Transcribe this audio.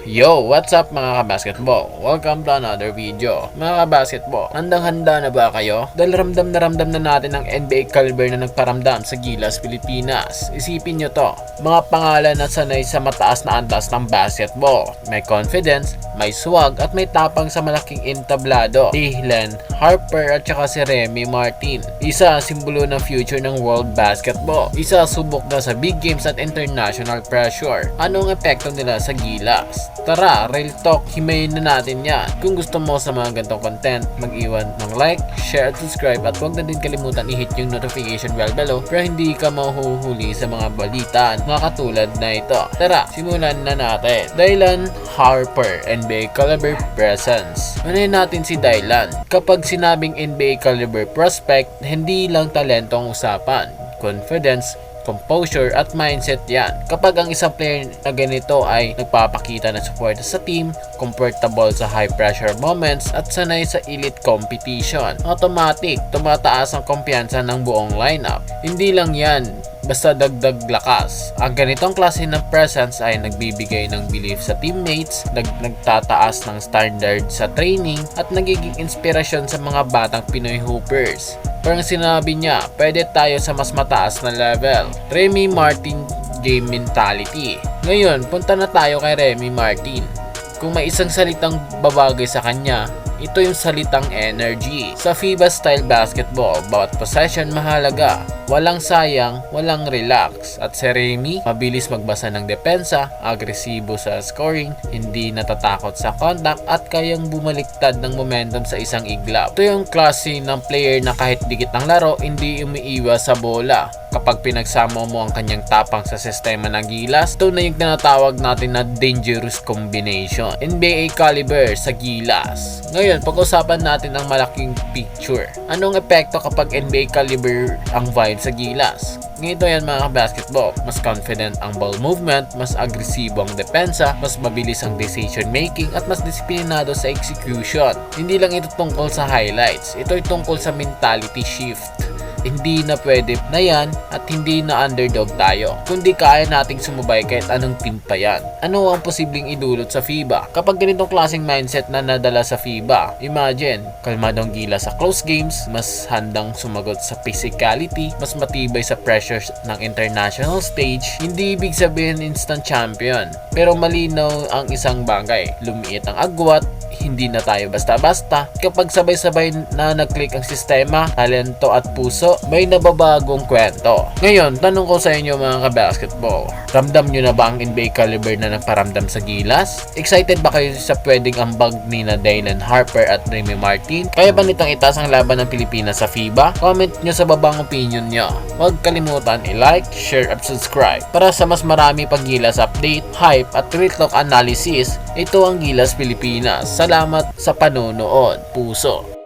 Yo, what's up mga kabasketball? Welcome to another video. Mga kabasketball, handang-handa na ba kayo? Dahil ramdam na natin ang NBA caliber na nagparamdam sa Gilas, Pilipinas. Isipin nyo to, mga pangalan na sanay sa mataas na antas ng basketball. May confidence, may swag at may tapang sa malaking entablado. Dylan Harper at saka si Remy Martin. Isa simbolo ng future ng world basketball. Isa subok na sa big games at international pressure. Anong epekto nila sa Gilas? Tara, real talk, himayin na natin yan. Kung gusto mo sa mga ganitong content, mag-iwan ng like, share at subscribe at huwag na din kalimutan i-hit yung notification bell below para hindi ka mahuhuli sa mga balitaan mga katulad na ito. Tara, simulan na natin. Dylan Harper, NBA caliber presence. Unahin natin si Dylan. Kapag sinabing NBA caliber prospect, hindi lang talento ang usapan. Confidence, composure at mindset yan. Kapag ang isang player na ganito ay nagpapakita ng support sa team, comfortable sa high pressure moments at sanay sa elite competition, automatic tumataas ang kumpiyansa ng buong lineup. Hindi lang yan basta dagdag lakas. Ang ganitong klase ng presence ay nagbibigay ng belief sa teammates, nagtataas ng standard sa training at nagiging inspirasyon sa mga batang Pinoy hoopers. Parang sinabi niya, pwede tayo sa mas mataas na level. Remy Martin game mentality. Ngayon, punta na tayo kay Remy Martin. Kung may isang salitang babagay sa kanya, ito yung salitang energy. Sa FIBA style basketball, bawat possession mahalaga. Walang sayang, walang relax. At si Remy, mabilis magbasa ng depensa, agresibo sa scoring, hindi natatakot sa contact at kayang bumaliktad ng momentum sa isang iglap. Ito yung klase ng player na kahit dikit ng laro, hindi umiiwas sa bola. Kapag pinagsama mo ang kanyang tapang sa sistema ng Gilas, ito na yung tinatawag natin na dangerous combination. NBA caliber sa Gilas. Ngayon, pag-usapan natin ang malaking picture. Anong epekto kapag NBA caliber ang vibe sa Gilas? Ganito yan mga basketball. Mas confident ang ball movement, mas agresibo ang depensa, mas mabilis ang decision making at mas disiplinado sa execution. Hindi lang ito tungkol sa highlights. Ito ay tungkol sa mentality shift. Hindi na pwede na yan at hindi na underdog tayo, kundi kaya nating sumubay kahit anong team pa yan. Ano ang posibleng idulot sa FIBA? Kapag ganitong klaseng mindset na nadala sa FIBA, imagine, kalmadong gila sa close games, mas handang sumagot sa physicality, mas matibay sa pressures ng international stage. Hindi ibig sabihin instant champion, pero malinaw ang isang bagay, lumiit ang agwat, hindi na tayo basta-basta. Kapag sabay-sabay na nag-click ang sistema, talento at puso, may nababagong kwento. Ngayon, tanong ko sa inyo mga ka-basketball, ramdam nyo na ba ang NBA caliber na nagparamdam sa Gilas? Excited ba kayo sa pwedeng ambag ni na Dylan Harper at Remy Martin? Kaya ba nitong itaas ang laban ng Pilipinas sa FIBA? Comment nyo sa babang opinion nyo. Huwag kalimutan i-like, share at subscribe para sa mas marami pang Gilas update, hype at real talk analysis. Ito ang Gilas Pilipinas. Salamat sa panonood. Puso.